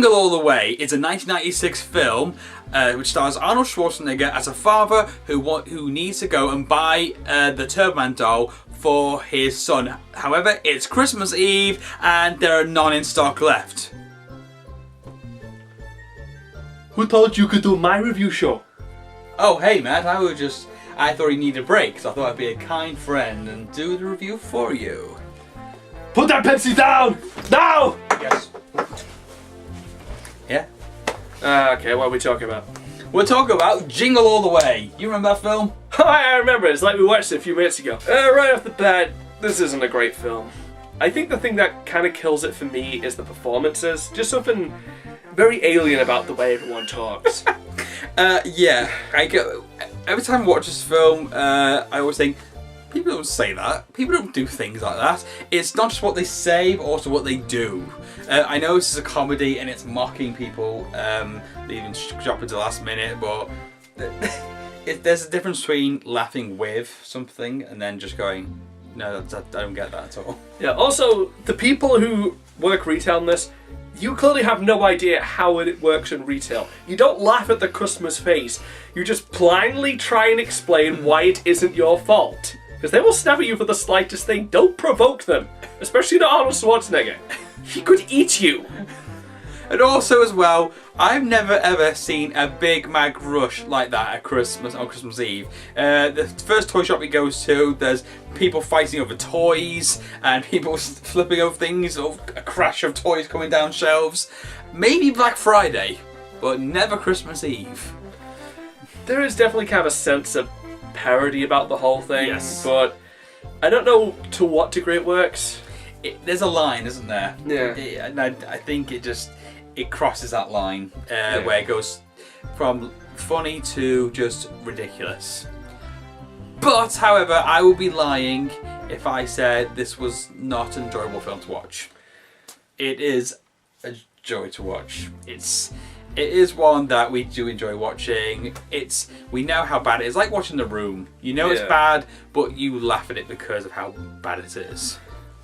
Jingle All the Way is a 1996 film which stars Arnold Schwarzenegger as a father who needs to go and buy the Turbo Man doll for his son. However, it's Christmas Eve and there are none in stock left. Who told you could do my review show? Oh, hey Matt, I thought you needed a break, so I thought I'd be a kind friend and do the review for you. Put that Pepsi down! Now! Yes. Yeah? Okay, what are we talking about? We're talking about Jingle All the Way. You remember that film? I remember, it's like we watched it a few minutes ago. Right off the bat, this isn't a great film. I think the thing that kind of kills it for me is the performances. Just something very alien about the way everyone talks. Yeah. Every time I watch this film, I always think, people don't say that. People don't do things like that. It's not just what they say, but also what they do. I know this is a comedy and it's mocking people. They even drop it to the last minute, but there's a difference between laughing with something and then just going, no, I don't get that at all. Yeah, also, the people who work retail in this, you clearly have no idea how it works in retail. You don't laugh at the customer's face. You just blindly try and explain why it isn't your fault. Because they will snap at you for the slightest thing. Don't provoke them. Especially to Arnold Schwarzenegger. He could eat you. And also as well, I've never ever seen a Big Mac rush like that at Christmas on Christmas Eve. The first toy shop he goes to, there's people fighting over toys and people flipping over things, or a crash of toys coming down shelves. Maybe Black Friday, but never Christmas Eve. There is definitely kind of a sense of parody about the whole thing, yes, but I don't know to what degree it works. There's a line, isn't there? Yeah. And I think it crosses that line where it goes from funny to just ridiculous. But, however, I would be lying if I said this was not an enjoyable film to watch. It is a joy to watch. It is one that we do enjoy watching. We know how bad it is. Like watching The Room. You know it's bad, but you laugh at it because of how bad it is.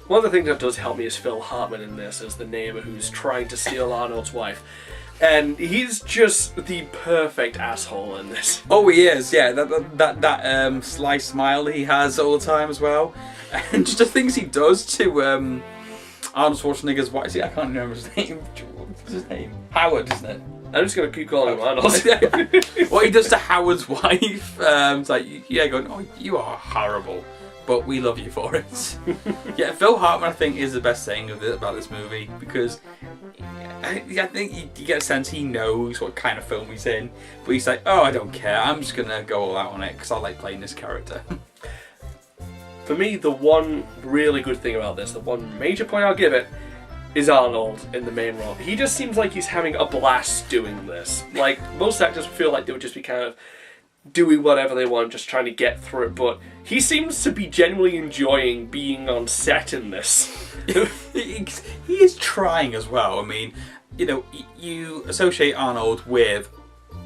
One of the things that does help me is Phil Hartman in this as the neighbor who's trying to steal Arnold's wife. And he's just the perfect asshole in this. Oh, he is, yeah. That sly smile he has all the time as well. And just the things he does to Arnold Schwarzenegger's wife. See, I can't remember his name. What's his name? Howard, isn't it? I'm just going to keep calling him Arnold. What he does to Howard's wife. It's like, yeah, going, oh, you are horrible, but we love you for it. Yeah, Phil Hartman, I think, is the best thing about this movie, because I think you get a sense he knows what kind of film he's in, but he's like, oh, I don't care, I'm just going to go all out on it because I like playing this character. For me, the one really good thing about this, the one major point I'll give it, is Arnold in the main role. He just seems like he's having a blast doing this. Like, most actors feel like they would just be kind of doing whatever they want, just trying to get through it, but he seems to be genuinely enjoying being on set in this. He is trying as well. I mean, you know, you associate Arnold with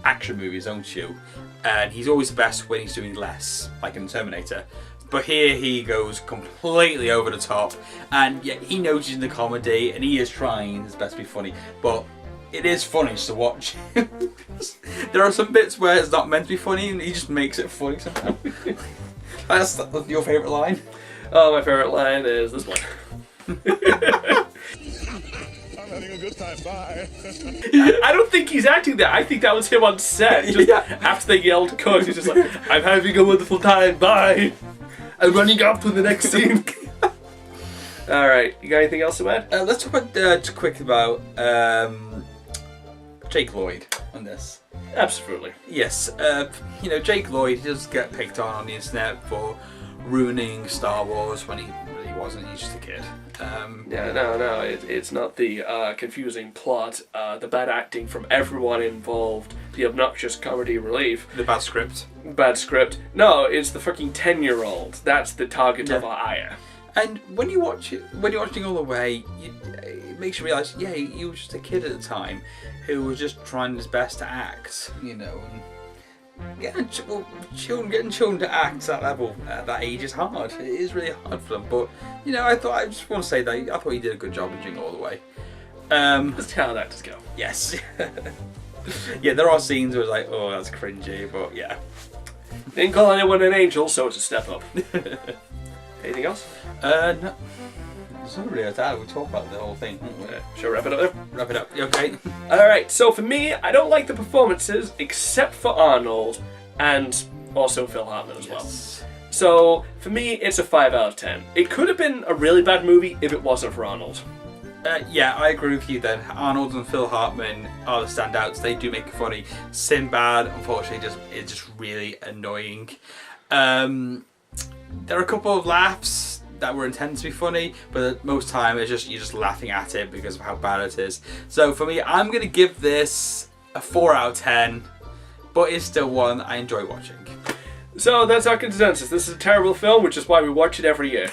action movies, don't you? And he's always the best when he's doing less, like in Terminator. But here he goes completely over the top, and yet he knows he's in the comedy, and he is trying his best to be funny. But it is funny to watch. There are some bits where it's not meant to be funny, and he just makes it funny somehow. That's your favourite line? Oh, my favourite line is this one. I'm having a good time, bye. I don't think he's acting that. I think that was him on set. Just after they yelled cut, he's just like, I'm having a wonderful time, bye. I'm running off to the next scene. Alright, you got anything else to add? Let's talk about, quick about Jake Lloyd on this. Absolutely. Yes, you know, Jake Lloyd does get picked on the internet for ruining Star Wars when he really wasn't. He's just a kid. Yeah, no, it's not the confusing plot, the bad acting from everyone involved, the obnoxious comedy relief. The bad script. Bad script. No, it's the fucking 10-year-old. That's the target of our ire. And when you're watching All the Way, it makes you realise, yeah, he was just a kid at the time who was just trying his best to act, you know. And getting children to act at that level at that age is hard. It is really hard for them. But, you know, I just want to say that I thought he did a good job in Jingle All the Way. That's how actors go. Yes. Yeah, there are scenes where it's like, oh, that's cringy, but yeah. Didn't call anyone an angel, so it's a step up. Anything else? No. There's not really a time. We talk about the whole thing. Shall we wrap it up there? Wrap it up. You okay? Alright, so for me, I don't like the performances except for Arnold and also Phil Hartman as well. So for me, it's a 5 out of 10. It could have been a really bad movie if it wasn't for Arnold. Yeah, I agree with you then. Arnold and Phil Hartman are the standouts. They do make it funny. Sinbad, unfortunately, is just really annoying. There are a couple of laughs that were intended to be funny, but most time you're just laughing at it because of how bad it is. So for me, I'm gonna give this a 4 out of 10, but it's still one I enjoy watching. So that's our consensus. This is a terrible film, which is why we watch it every year.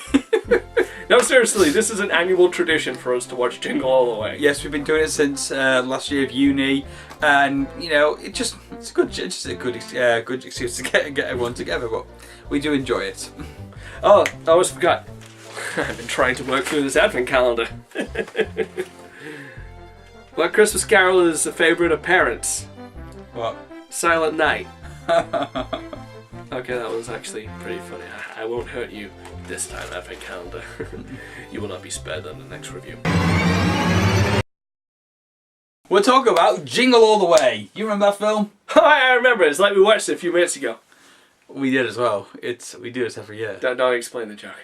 No, seriously, this is an annual tradition for us to watch Jingle all the way. Yes, we've been doing it since last year of uni, and you know, it's a good excuse to get everyone together. But we do enjoy it. Oh, I almost forgot. I've been trying to work through this advent calendar. What Christmas Carol is a favourite of parents? What? Silent Night. Okay, that was actually pretty funny. I won't hurt you this time, advent calendar. You will not be spared on the next review. We'll talk about Jingle All the Way. You remember that film? I remember. It's like we watched it a few minutes ago. We did as well. We do this every year. Don't explain the joke.